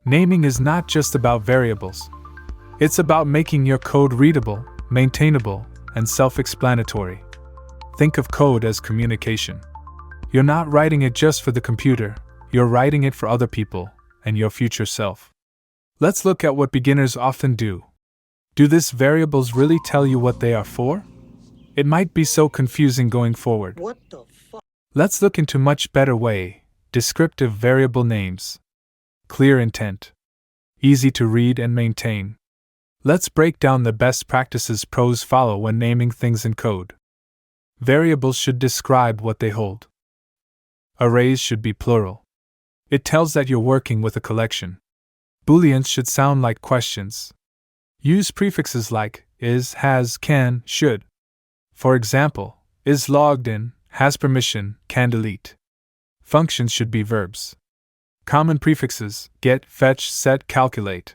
Naming is not just about variables. It's about making your code readable, maintainable, and self-explanatory. Think of code as communication. You're not writing it just for the computer, you're writing it for other people and your future self. Let's look at what beginners often do. Do these variables really tell you what they are for? It might be so confusing going forward. What the fuck? Let's look into much better way. Descriptive variable names. Clear intent. Easy to read and maintain. Let's break down the best practices pros follow when naming things in code. Variables should describe what they hold. Arrays should be plural. It tells that you're working with a collection. Booleans should sound like questions. Use prefixes like is, has, can, should. For example, is logged in, has permission, can delete. Functions should be verbs. Common prefixes get, fetch, set, calculate